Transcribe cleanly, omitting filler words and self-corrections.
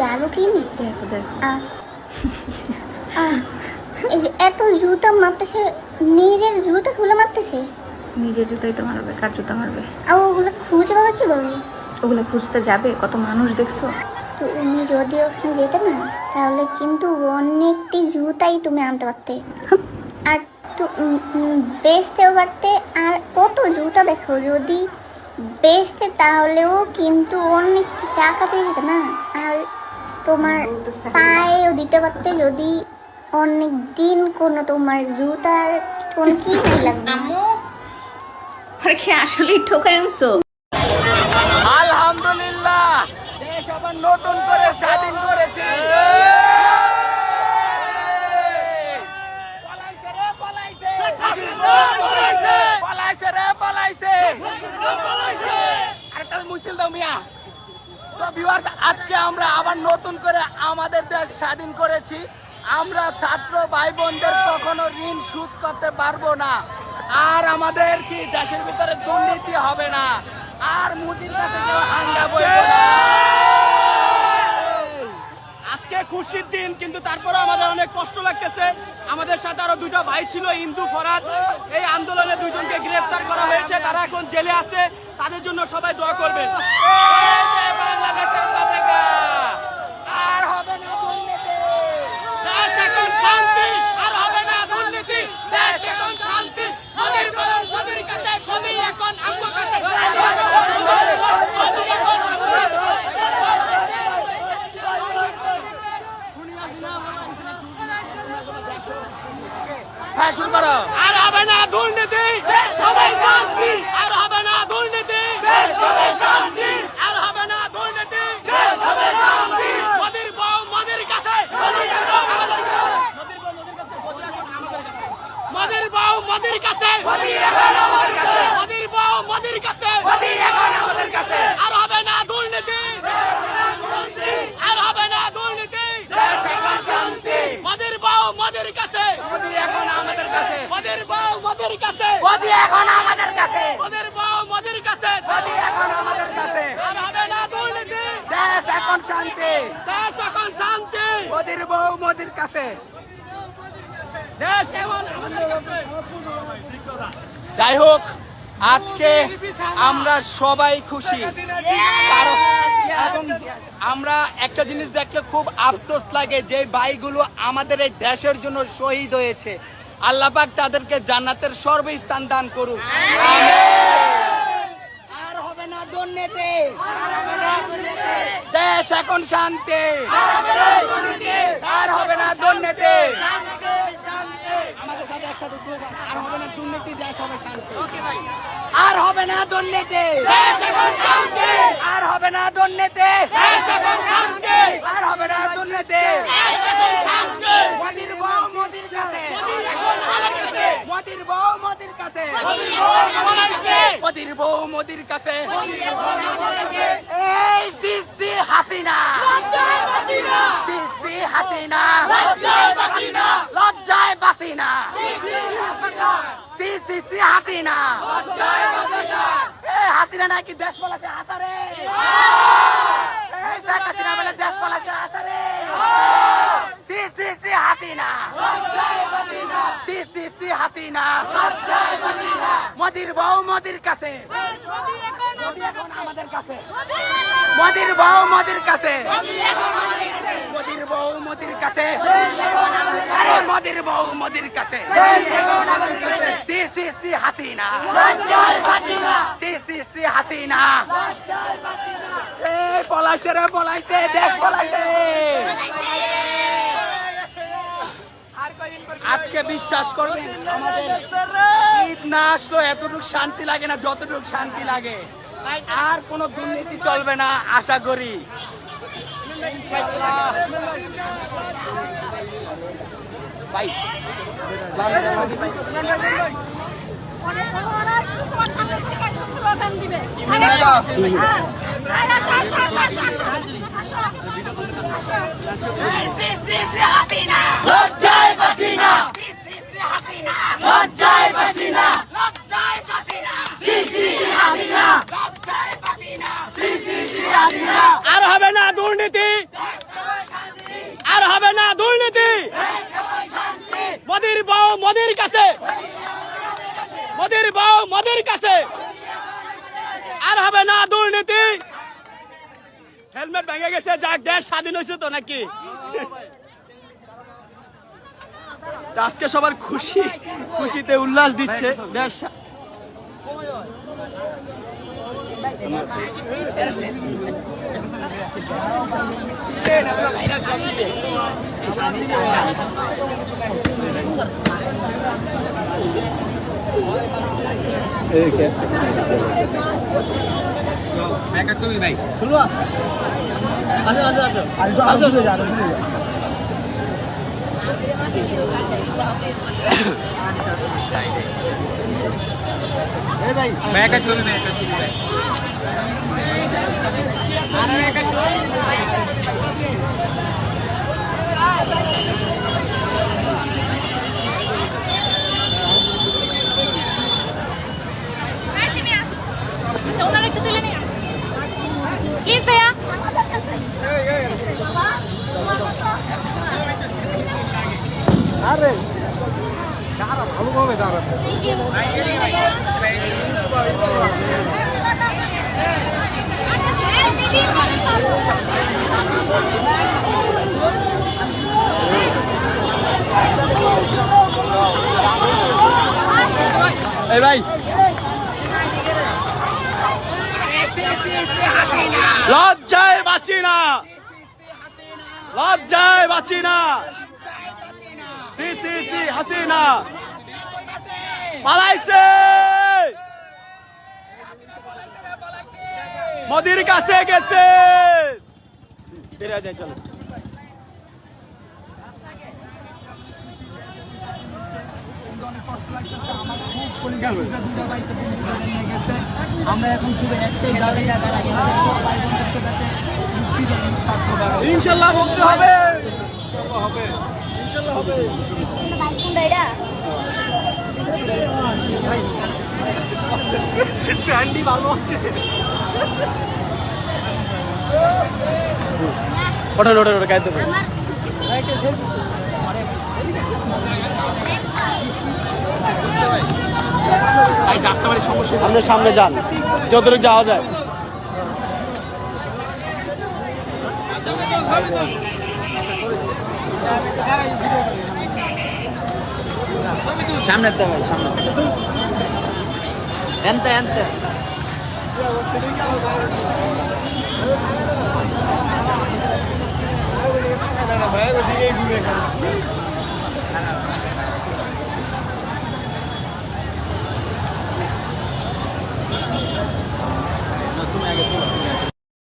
জানো কি নি? দেখো দেখো এই যে এত জুতা মারতেছে, নিজের জুতা খুলে মারতেছে। নিজের জুতাই তো মারবে, কার জুতা মারবে? আর ওগুলো খুঁজে পাবে কিভাবে? ওগুলো খুঁজতে যাবে, কত মানুষ দেখছো। তুমি যদি ওখানে যেতে না, তাহলে কিন্তু অনেকটি জুতাই তুমি আনতে পারতে, আর বেচতেও পারতে। আর কত জুতা দেখো, যদি বেচতে তাহলেও কিন্তু অনেক টাকা পেয়ে যেত না। আর তোমার পায়েও দিতে পারতে, যদি অনেক দিন কোনো তোমার জুতার কোন কি লাগবে। আরে কি আসলেই ঠোকা আনছো? আলহামদুলিল্লাহ, দেশ আবার নতুন করে স্বাধীন করেছে। আজকে আমরা আবার নতুন করে আমাদের দেশ স্বাধীন করেছি। আমরা ছাত্র ভাই বোনদের কখনো ঋণ শোধ করতে পারবো না। আর আমাদের কি দেশের ভিতরে দুর্নীতি হবে না। আর মোদির কাছে কেউ হাঙ্গা বইবে না। আজকে খুশির দিন, কিন্তু তারপরে আমাদের অনেক কষ্ট লাগতেছে। আমাদের সাথে আরো দুইটা ভাই ছিল, ইন্দু ফরাদ। এই আন্দোলনে দুইজনকে গ্রেফতার করা হয়েছে, তারা এখন জেলে আছে। তাদের জন্য সবাই দোয়া করবেন। বাংলাদেশের পতাকা আর হবে না দুর্নীতি, দেশ এখন শান্তি। আর হবে না দুর্নীতি, দেশ এখন শান্তি। মোদির বরং মোদির কাছে, মোদি এখন আমার কাছে। হ্যাঁ, শুরু করো। আর হবে না দুর্নীতি, সবাই শান্তি। আর হবে না দুর্নীতি, সবাই শান্তি। আর হবে না দুর্নীতি, সবাই শান্তি। মোদির বউ মোদির কাছে, মোদির বউ মোদির কাছে, মোদির বউ মোদির কাছে, মোদির বউ মোদির কাছে। আর হবে না দুর্নীতি, আর হবে না দুর্নীতি, মোদির বউ মোদির কাছে, মোদির বউ মোদির কাছে, এখন আমাদের কাছে, মোদির বউ মোদির কাছে, এখন আমাদের কাছে। আর হবে না দুর্নীতি, দেশ এখন শান্তি, দেশ এখন শান্তি। মোদির বউ মোদির কাছে, দেশ এখন আমাদের কাছে। যাই হোক, আজকে আমরা সবাই খুশি, কারণ এখন আমরা একটা জিনিস দেখলে খুব আফসোস লাগে, যে ভাইগুলো আমাদের এই দেশের জন্য শহীদ হয়েছে। আল্লাহ পাক তাদেরকে জান্নাতের সর্বস্থান দান করুক। আর হবে না দুর্নীতি, দেশ এখন শান্তি। আর হবে না দুর্নীতি, আমাদের সাথে একসাথে স্লোগান, আর হবে না দুর্নীতি, দেশ হবে শান্তি। আর হবে না দুর্নীতি, দেশ এখন শান্তি। আর হবে না দুর্নীতি, দেশ এখন শান্তি। আর হবে না দুর্নীতি, দেশ এখন শান্তি। মোদির বউ মোদির কাছে, মোদির বউ মোদির কাছে, মোদির বউ মোদির কাছে। এই সিসি হাসিনা, সিসি হাসিনা, লজ্জায় বাসিনা, সিসি হাসিনা। হাসিনা নাকি দেশ পালাছে, হাসারে শেখ হাসিনা বলে দেশ পালাছে, হাসারে সিসি হাসিনা, সিসি হাসিনা। মোদির বউ মোদির কাছে, মোদি এখন আমাদের কাছে, মোদির বউ মোদির কাছে, মোদির বউ মোদির কাছে, মোদির বউ মোদির কাছে। CC Hasina, CC Hasina. এই পলাইছে রে, পলাইছে, দেশ পলাইছে। আজকে বিশ্বাস করবেন, আমাদের ঈদ না আসলো এতটুকু শান্তি লাগে না যতটুকু শান্তি লাগে। আর কোনো দুর্নীতি চলবে না আশা করি। ভাই লজ্জায় বাসিনা, লজ্জায় বাসিনা, লজ্জায় বাসিনা, আর হবে না দুর্নীতি, মোদির কাছে, মোদির বউ মোদির কাছে। আর হবে না দুর্নীতি। হেলমেট ভেঙে গেছে, যাক দেশ স্বাধীন হয়েছে তো নাকি। আজকে সবার খুশি, খুশিতে উল্লাস দিচ্ছে দেশ। ওনারা একটু তুলে নিন প্লিজ ভাইয়া। আরে দাঁড়া, ভালোভাবে দাঁড়া। Thank you. এই ভাই, লজ্জায় বাঁচি না, লজ্জায় বাঁচি না। সি সি সি হাসিনা পালাইছে, মোদির কাছে গেছে। বেরিয়ে যায়, চলো। আমরা এখন শুধু একটাই দাবি আদায় ইনশাল্লাহ মুক্তি হবে। স্যান্ডি ভালো আছে। ওঠেন ওঠেন ওঠে গাইতে পারে। আপনার সামনে যান, যতটুকু যাওয়া যায়। সামনে সামনে এনতে এনতে ভাই